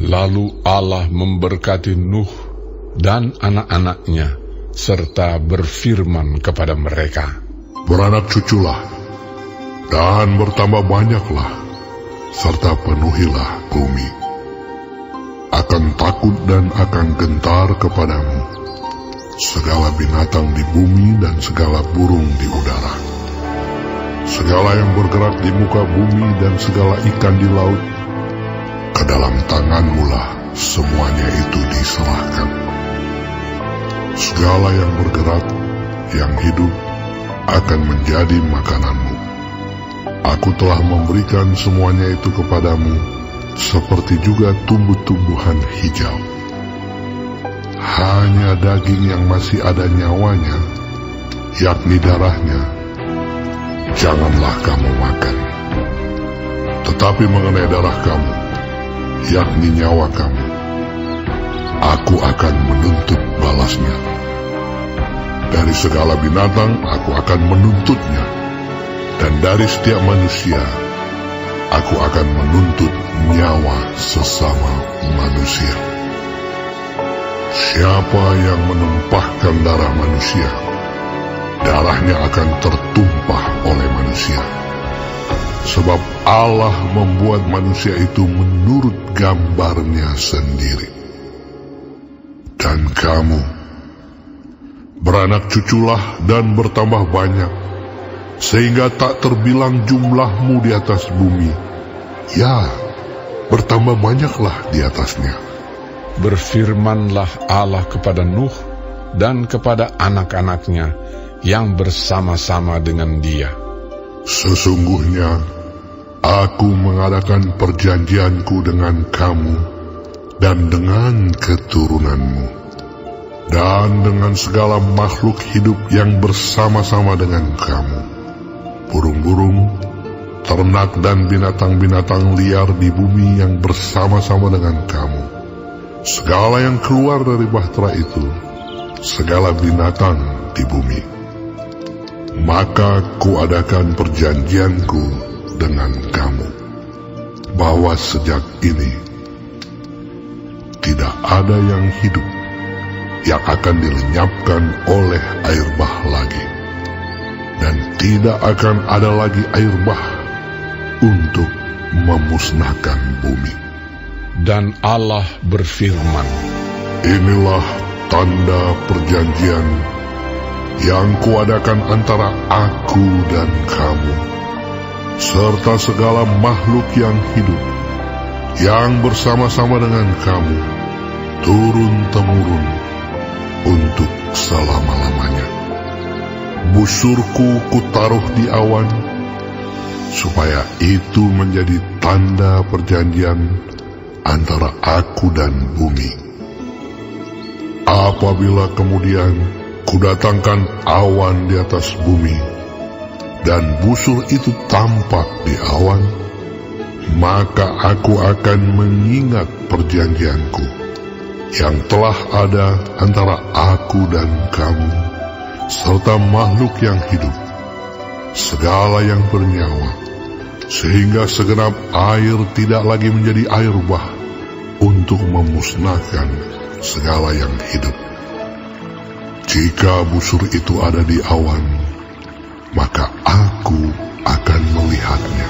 Lalu Allah memberkati Nuh dan anak-anaknya, serta berfirman kepada mereka, "Beranak cuculah, dan bertambah banyaklah, serta penuhilah bumi. Akan takut dan akan gentar kepadamu segala binatang di bumi dan segala burung di udara. Segala yang bergerak di muka bumi dan segala ikan di laut, ke dalam tanganmu lah semuanya itu diserahkan. Segala yang bergerak, yang hidup, akan menjadi makananmu. Aku telah memberikan semuanya itu kepadamu, seperti juga tumbuh-tumbuhan hijau. Hanya daging yang masih ada nyawanya, yakni darahnya, janganlah kamu makan. Tetapi mengenai darah kamu, yakni nyawa kamu, aku akan menuntut balasnya. Dari segala binatang aku akan menuntutnya, dan dari setiap manusia aku akan menuntut nyawa sesama manusia. Siapa yang menumpahkan darah manusia, darahnya akan tertumpah oleh manusia. Sebab Allah membuat manusia itu menurut gambarnya sendiri. Dan kamu, beranak cuculah dan bertambah banyak, sehingga tak terbilang jumlahmu di atas bumi. Ya, bertambah banyaklah di atasnya." Berfirmanlah Allah kepada Nuh dan kepada anak-anaknya yang bersama-sama dengan dia, "Sesungguhnya aku mengadakan perjanjianku dengan kamu dan dengan keturunanmu, dan dengan segala makhluk hidup yang bersama-sama dengan kamu, burung-burung, ternak dan binatang-binatang liar di bumi yang bersama-sama dengan kamu, segala yang keluar dari bahtera itu, segala binatang di bumi. Maka kuadakan perjanjianku dengan kamu, bahwa sejak ini tidak ada yang hidup yang akan dilenyapkan oleh air bah lagi, dan tidak akan ada lagi air bah untuk memusnahkan bumi." Dan Allah berfirman, "Inilah tanda perjanjian yang kuadakan antara aku dan kamu, serta segala makhluk yang hidup, yang bersama-sama dengan kamu, turun-temurun, untuk selama-lamanya. Busurku kutaruh di awan, supaya itu menjadi tanda perjanjian antara aku dan bumi. Apabila kemudian kudatangkan awan di atas bumi, dan busur itu tampak di awan, maka aku akan mengingat perjanjianku yang telah ada antara aku dan kamu, serta makhluk yang hidup, segala yang bernyawa, sehingga segenap air tidak lagi menjadi air bah untuk memusnahkan segala yang hidup. Jika busur itu ada di awan, maka aku akan melihatnya,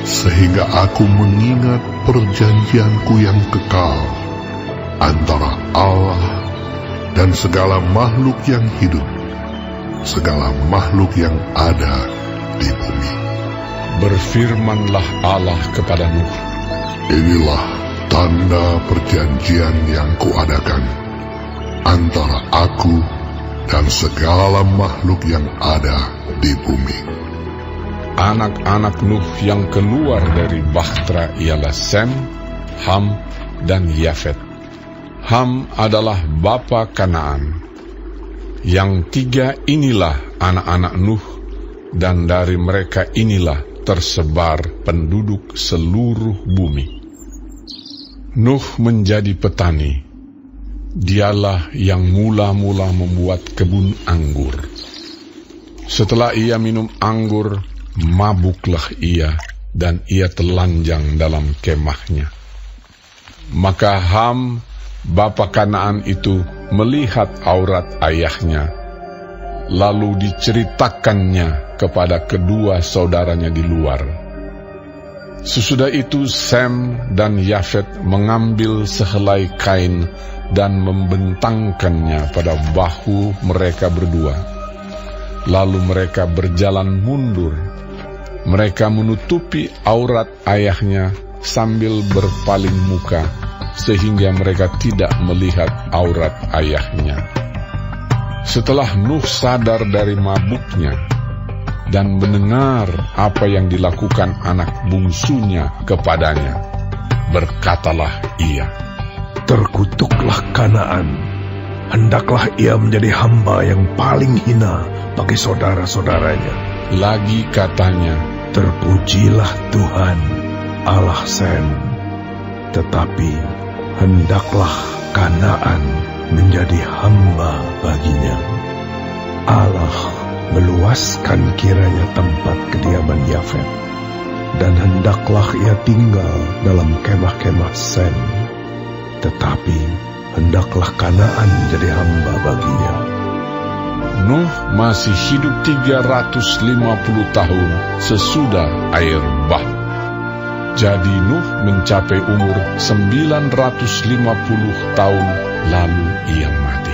sehingga aku mengingat perjanjianku yang kekal antara Allah dan segala makhluk yang hidup, segala makhluk yang ada di bumi." Berfirmanlah Allah kepada Nuh, "Inilah tanda perjanjian yang kuadakan antara aku dan segala makhluk yang ada di bumi." Anak-anak Nuh yang keluar dari bahtera ialah Sem, Ham, dan Yafet. Ham adalah bapa Kanaan. Yang tiga inilah anak-anak Nuh, dan dari mereka inilah tersebar penduduk seluruh bumi. Nuh menjadi petani. Dialah yang mula-mula membuat kebun anggur. Setelah ia minum anggur, mabuklah ia, dan ia telanjang dalam kemahnya. Maka Ham, bapa Kanaan itu, melihat aurat ayahnya, lalu diceritakannya kepada kedua saudaranya di luar. Sesudah itu Sem dan Yafet mengambil sehelai kain dan membentangkannya pada bahu mereka berdua. Lalu mereka berjalan mundur. Mereka menutupi aurat ayahnya sambil berpaling muka, sehingga mereka tidak melihat aurat ayahnya. Setelah Nuh sadar dari mabuknya dan mendengar apa yang dilakukan anak bungsunya kepadanya, berkatalah ia, "Terkutuklah Kanaan, hendaklah ia menjadi hamba yang paling hina bagi saudara-saudaranya." Lagi katanya, "Terpujilah Tuhan, Allah Sem, tetapi hendaklah Kanaan menjadi hamba baginya. Allah meluaskan kiranya tempat kediaman Yafet, dan hendaklah ia tinggal dalam kemah-kemah Sem, tetapi hendaklah Kanaan jadi hamba baginya." Nuh masih hidup 350 tahun sesudah air bah. Jadi Nuh mencapai umur 950 tahun, lalu ia mati.